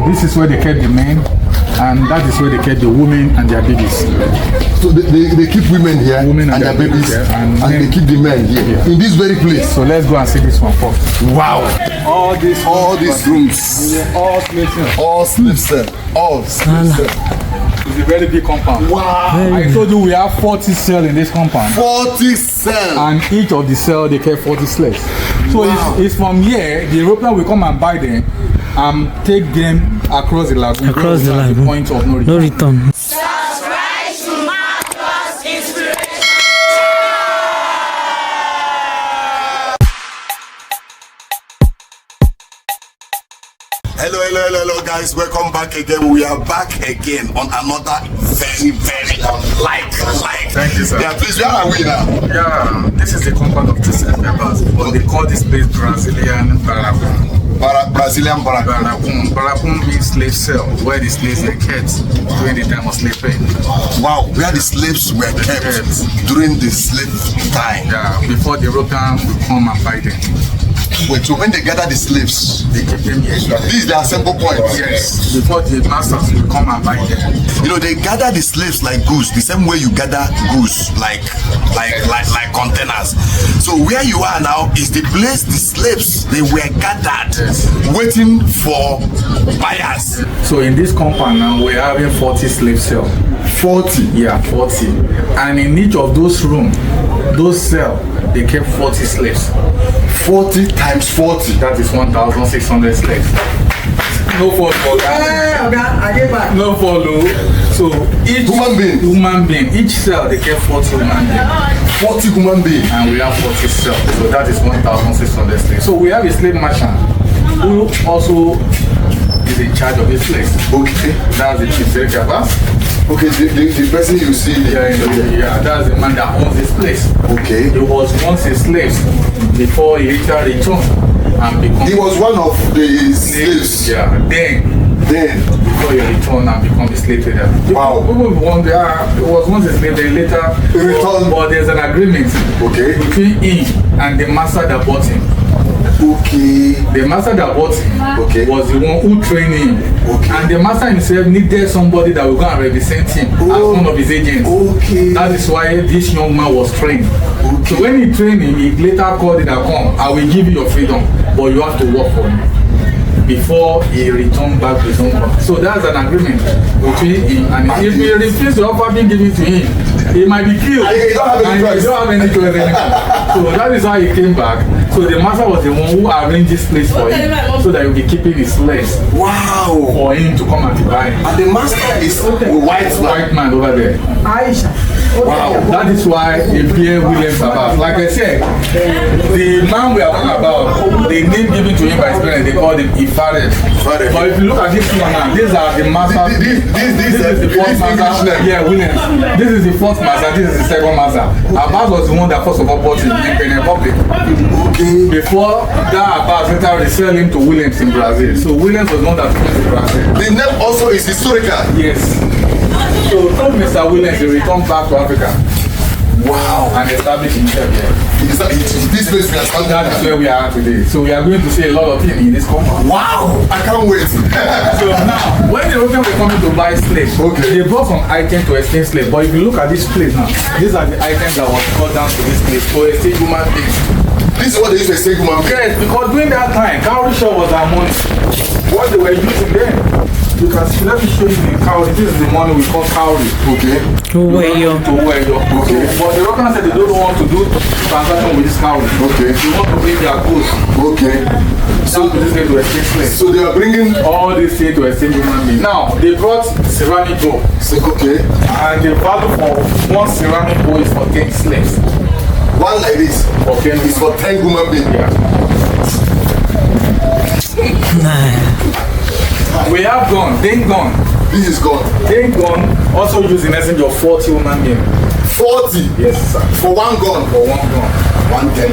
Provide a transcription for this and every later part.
this is where they kept the men, and that is where they kept the women and their babies. So they keep women here, women and their babies, and they keep the men here, in this very place. So let's go and see this one first. Wow! All these rooms, all slave cells. all slave cells, all slave cells. It's a very big compound. Wow! I told you we have 40 cells in this compound. 40 cells! And each of the cells they kept 40 slaves. So wow. it's from here the European will come and buy them and take them across the lagoon. Across the lagoon. The point of no return. Hello guys, welcome back again. We are back again on another very like. Thank you, sir. Yeah, please, where are we now? Yeah, this is the compound of Joseph members, but they call this place Brazilian Barracoon. Brazilian Barracoon. Barracoon means slave cell, where the slaves were kept during the time of slavery. Wow, where the slaves were kept during the slave time. Yeah, before the Europeans would come and buy them. Wait, so when they gather the slaves, they keep them here. This is their simple point. Yes, before the masters will come and buy them. You know, they gather the slaves like goose, the same way you gather goose, like containers. So where you are now is the place the slaves they were gathered, waiting for buyers. So in this compound now we're having 40 slave cells. 40? Yeah, 40. And in each of those rooms, those cells, they kept 40 slaves. 40 times 40. That is 1,600 slaves. No follow. No follow. So each human being, each cell they kept 40 human beings. 40 human beings. And we have 40 cells. So that is 1,600 slaves. So we have a slave merchant who also is in charge of the slaves. Okay. That's the chief Serikabas. Okay, the person you see there. Yeah, that's the man that owns this place. Okay. He was once a slave before he later returned and become. He was one of the slaves. Yeah. Then before he returned and become a slave trader. Wow. People wonder, he was once a slave, then later he returned. But there's an agreement. Okay. Between him and the master that bought him. Okay. The master that bought him was the one who trained him. Okay. And the master himself needed somebody that will go and represent him as one of his agents. Okay. That is why this young man was trained. Okay. So when he trained him, he later called it that come, I will give you your freedom, but you have to work for me before he returned back to his own country. So that's an agreement between him and him. If he refuses to offer being given to him, he might be killed. He don't have any choice anymore. So that is how he came back. So the master was the one who arranged this place for him, so that he will be keeping his slaves. Wow! For him to come and buy. And the master is a white man over there. Aisha. Wow! That is why they bear William Sabbath. Like I said, the man we are talking about, the name given to him by his parents, they called him Ifared. But if you look at this one now, these are the masters. This is the fourth master. Yeah, William. This is the fourth master. This is the second master. Abbas was the one that first of all bought him in Benin Republic. Okay. Before that, Abbas later they sell him to Williams in Brazil. So Williams was the one that took him to Brazil. The name also is historical. Yes. So told Mr. Williams to return back to Africa. Wow. And establish himself here. This place we are standing. That is where we are today. So we are going to see a lot of things in this compound. Wow! I can't wait. So now, when the Europeans were coming to buy slaves, they brought some items to exchange slaves. But if you look at this place now, these are the items that was brought down to this place to exchange human beings. This is what they used to exchange human beings. Yes, because during that time, cowrie shell was our money. What they were using then. You can see, let me show you the cowrie. This is the money we call cowrie. Okay. Okay. But the Europeans said they don't want to do transaction with this cowrie. Okay. They want to bring their goods. Okay. So this thing to exchange slaves. So they are bringing all these things to exchange human beings. Now they brought ceramic bowl. Okay. And the value for one ceramic bowl is for 10 slaves. One like this. Okay. It's for 10 human beings. Yeah. We have gone, then gone. This is gone. Then gone, also using essence of 40 human beings. 40? Yes, sir. For one gun? For one gun. 110.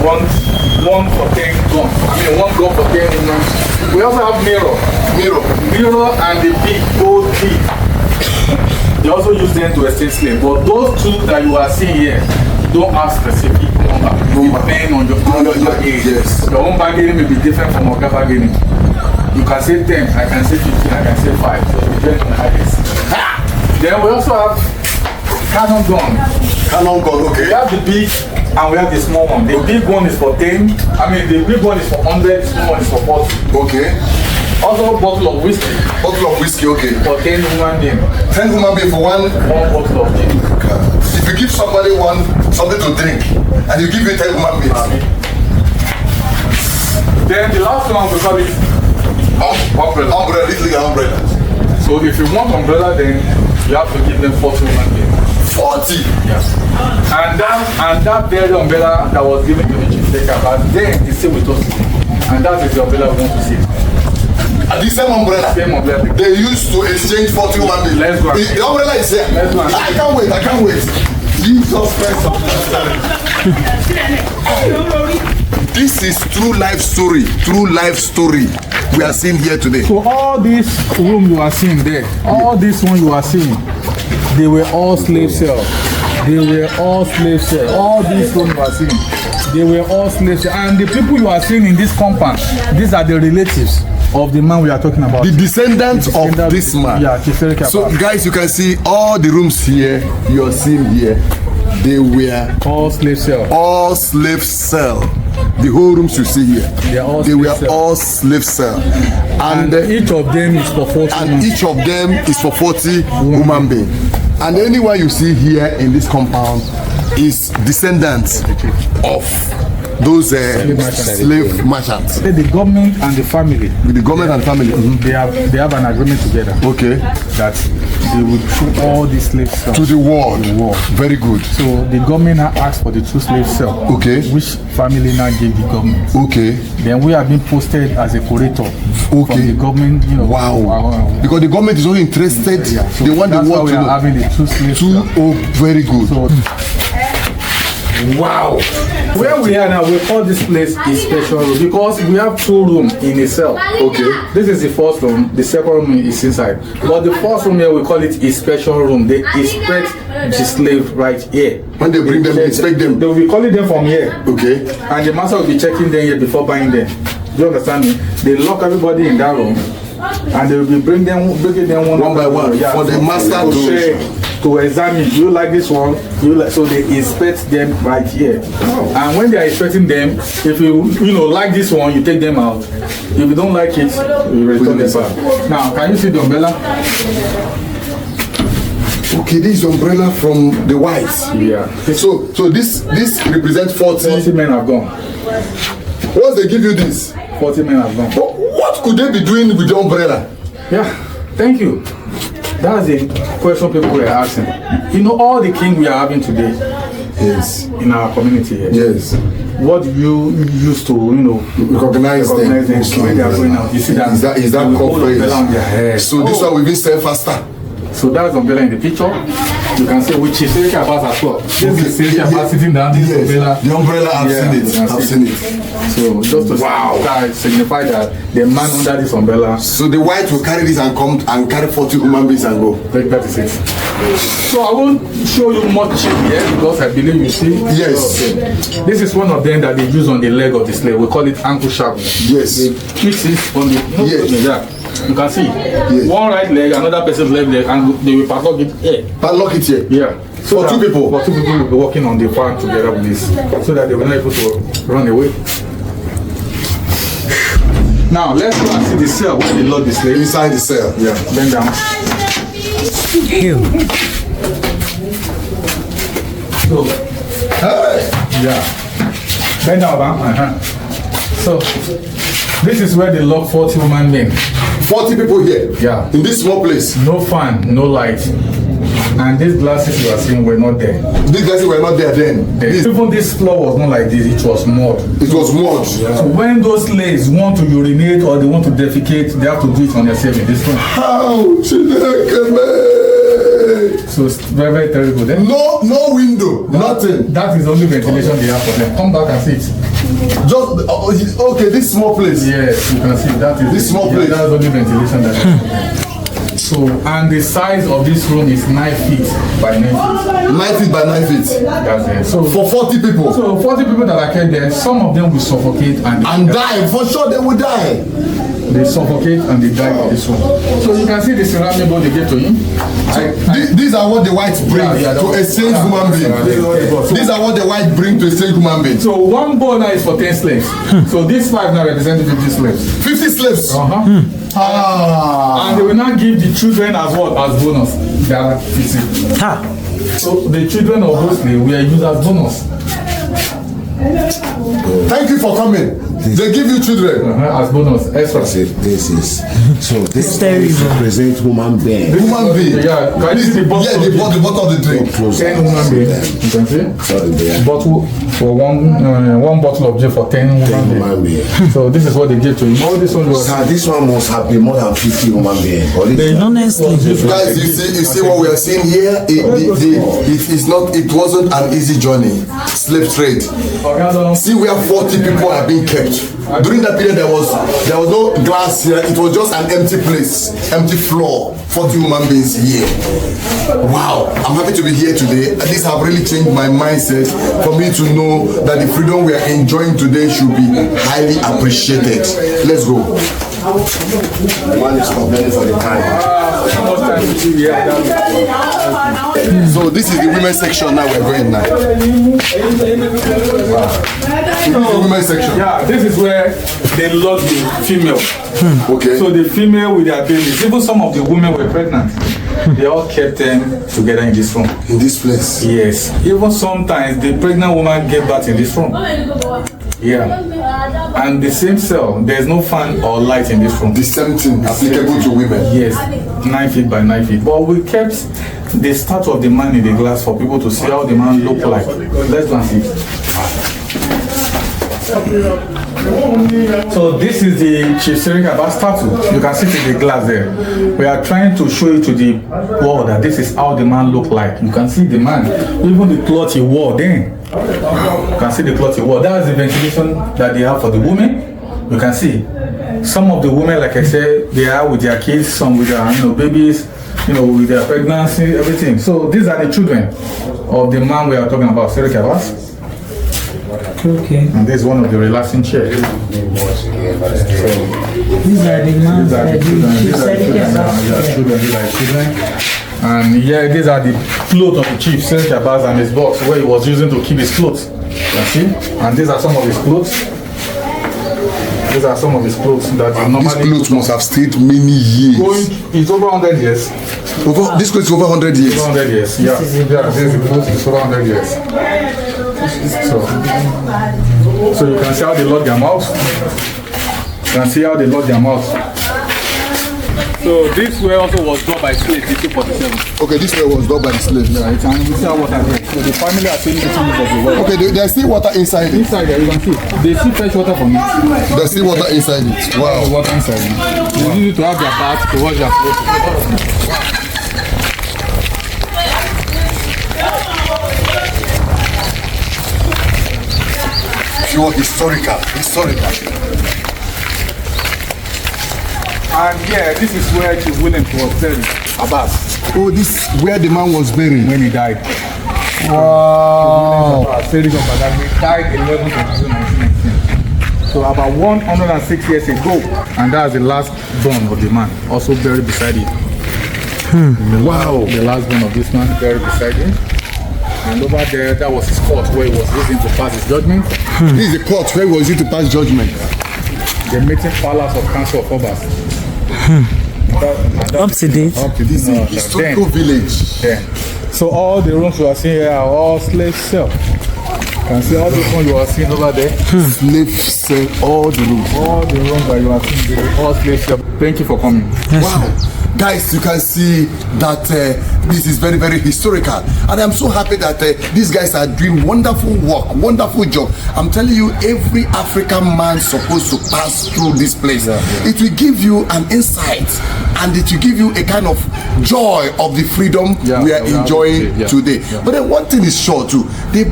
One for 10 gun. I mean, one gun for 10 human. We also have mirror and the big gold key. They also use them to exchange slaves. But those two that you are seeing here don't have specific number. Depending on your bargaining. Yes. Your own bargaining may be different from our bargaining. You can say 10, I can say 15, I can say 5. So it depends on the highest. Then we also have cannon gun. Cannon gun, okay. We have the big and we have the small one. The big one is for 10. I mean, the big one is for 100, the small one is for 40. Okay. Also, bottle of whiskey. Bottle of whiskey, okay. For 10 human beings. 10 human beings for one bottle of gin. If you give somebody something to drink, and you give you 10 human beings. Then the last one we call it umbrella. Umbrella, little umbrella. So if you want umbrella, then you have to give them 40 human beings. 40. Yes. And that very umbrella that was given to the chief taker, but then it's still with us. And that is the umbrella we want to see. And the same umbrella. Same umbrella. They used to exchange 40 human beings. Let's go. The umbrella is there. Let's go. I can't wait. Jesus Christ. This is true life story. We are seeing here today. So all this room you are seeing there, all this one you are seeing, they were all slave cells. All this one you are seeing, they were all slave cells. And the people you are seeing in this compound, these are the relatives of the man we are talking about. The descendants of this man. Yeah, so guys, you can see all the rooms here, you are seeing here, they were all slave cell. The whole rooms you see here, they were all slave cell. And each of them is for 40 human beings. And anyone you see here in this compound is descendants of those slave merchants. The government and the family. With the government and family. They have an agreement together. Okay. That they will throw all these slave cells to the world. Very good. So the government now asked for the 2 slave cells. Okay. Which family now gave the government. Okay. Then we have been posted as a curator. Okay. From the government, you know. Wow. Because the government is only interested. Yeah. So they want the world to know. Having the 2 slave cells. Oh, very good. So, wow. Where we are now, we call this place a special room because we have 2 rooms in a cell. Okay. This is the first room. The second room is inside. But the first room here, we call it a special room. They inspect the slave right here. When they bring them, inspect them. They will be calling them from here. Okay. And the master will be checking them here before buying them. Do you understand me? They lock everybody in that room. And they will be bringing them one by one. Yeah, for the master to examine. Do you like this one? So they inspect them right here. Oh. And when they are inspecting them, if you like this one, you take them out. If you don't like it, you return them back. Now, can you see the umbrella? Okay, this is umbrella from the whites. Yeah. So this represents 40 men have gone. Once they give you this, 40 men have gone. What could they be doing with the umbrella? Yeah, thank you. That's the question people were asking. You know, all the king we are having today, yes, in our community here. Yes. What you used to, recognize them when they are going out. You see that? Is that coverage? So this one will be sell faster. So that's umbrella in the picture. You can see which is Seneca Abbas as well. This is Seneca Abbas sitting down. This umbrella. The umbrella, I've seen it. So just to signify that the man under this umbrella. So the white will carry this and come and carry 40 human beings and go. That is it. So I won't show you much here because I believe you see. Yes. This is one of them that they use on the leg of the slave. We call it ankle sharp. Yes. They fix it on the. You can see one right leg, another person's left leg, and they will padlock it here. Padlock it here? Yeah. So for 2 people? For 2 people will be working on the farm together with this, so that they will not able to run away. Now, let's go and see the cell where they load the slave. Inside the cell? Yeah. Bend down. So, hey! Yeah. Bend down, So, this is where they lock 40 human beings. 40 people here? Yeah. In this small place? No fan, no light. And these glasses you are seeing were not there. These glasses were not there then? Even this floor was not like this, it was mud. It was mud? Yeah. So when those slaves want to urinate or they want to defecate, they have to do it on themselves in this room. How? So it's very, very terrible. Then no window, nothing. That is the only ventilation they have for them. Come back and see it. Just okay, this small place. Yes, you can see that is this small place. That's the only ventilation that So, and the size of this room is 9 feet by 9 feet. 9 feet by 9 feet. That's it. So For 40 people. So 40 people that are kept there, some of them will suffocate and Die. For sure they will die. they suffocate and they die in this room. So you can see the ceramic bowl they gave to him. These are what the whites bring to exchange human being. These are what the white bring to exchange human being. So one bowl now is for 10 slaves. So this 5 now represents 50 slaves. 50 slaves. And they will not give the children as what? As bonus. They are 50. So the children of those slaves were used as bonus. Thank you for coming. They give you children as bonus. Extra. This is so. This represents human being. Human being. Yeah, can you see the bottle? Yeah, the bottle of the drink. 10 human beings. You can see. Sorry, there. Bottle for one bottle of gin for 10 human beings. So this is what they give to him. All this one was. Sir, this one must have been more than 50 human beings. Honestly, Guys, you see what we are seeing here. It wasn't an easy journey. Slave trade. See where 40 people are being kept. During that period, there was no glass here. It was just an empty place, empty floor. 40 human beings here. Wow, I'm happy to be here today. This have really changed my mindset for me to know that the freedom we are enjoying today should be highly appreciated. Let's go. The man is complaining for the time. So this is the women's section now. We're going now. Wow. So this is the women's section. Yeah, this is where they lock the female. Okay. So the female with their babies, even some of the women were pregnant. They all kept them together in this room. In this place. Yes. Even sometimes the pregnant woman gave birth in this room. Yeah. And the same cell, there's no fan or light in this room. The same thing applicable to women. Yes, 9 feet by 9 feet. But we kept the statue of the man in the glass for people to see how the man looked like. Let's go and see. So this is the Chief Serica Bas statue. You can see it in the glass there. We are trying to show it to the world that this is how the man looked like. You can see the man, even the cloth he wore then. You can see the cloth he wore. That's the ventilation that they have for the women. You can see some of the women, like I said, they are with their kids, some with their babies, with their pregnancy, everything. So these are the children of the man we are talking about, Serica Bas. okay. And this is one of the relaxing chairs. These are the man that children. And here, these are the clothes of the chief, Serica Bas, and his box where he was using to keep his clothes. You see? And these are some of his clothes. These are some of his clothes that normally. These clothes must have stayed many years. It's over 100 years. This clothes is over 100 years. 100 years, yeah. This is the clothes, it's over 100 years. So you can see how they lock their mouth. You can see how they lock their mouth. So this way also was done by slaves in 1847. Okay, this way was done by the slaves. Yeah, and we see how water here. So the family are taking the things of the water. Okay, there's still water inside it. Inside there, you can see. They see fresh water from it. There's still water inside it. Wow. Water inside it. They use it to have their bath, to wash their clothes. Pure historical. And yeah, this is where Chief William was buried, Abbas, Oh, this is where the man was buried. when he died. Wow. He died 11th of June 1919. So about 106 years ago, and that's the last bone of the man, also buried beside it. Wow. The last bone of this man buried beside him. And over there, that was his court where he was using to pass his judgment. This is the court where he was used to pass judgment. The meeting palace of Council of Obas. Up to date. Up to This is a historical village. Yeah. So all the rooms you are seeing here are all slave cells. You can see all the rooms you are seeing over there. Slave cell, all the rooms. All the rooms that you are seeing, they are all slave cells. Thank you for coming. Wow. Guys, you can see that this is very, very historical. And I'm so happy that these guys are doing wonderful work, wonderful job. I'm telling you, every African man supposed to pass through this place. It will give you an insight and it will give you a kind of joy of the freedom we are enjoying today. But then one thing is sure too, the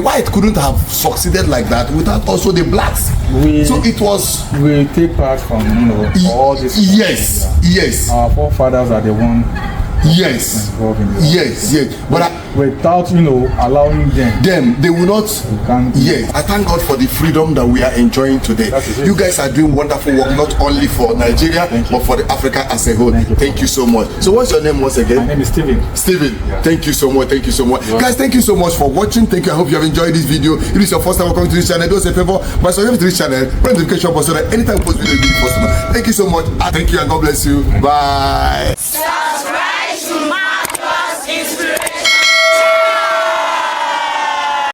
whites white couldn't have succeeded like that without also the blacks. So it was. We take part from all this. Yes, yes. Our forefathers are the one. Yes, yes. But without allowing them, they will not. Yes, I thank God for the freedom that we are enjoying today. You guys are doing wonderful work, not only for Nigeria but for the Africa as a whole. Thank you so much. So what's your name once again? My name is Steven. Steven, thank you so much. Thank you so much, guys. Thank you so much for watching. Thank you. I hope you have enjoyed this video. If it's your first time welcome to this channel, do us a favor by subscribing to this channel, press the notification button so that anytime we post video, you'll be the first to know. Thank you so much. Thank you and God bless you. Bye.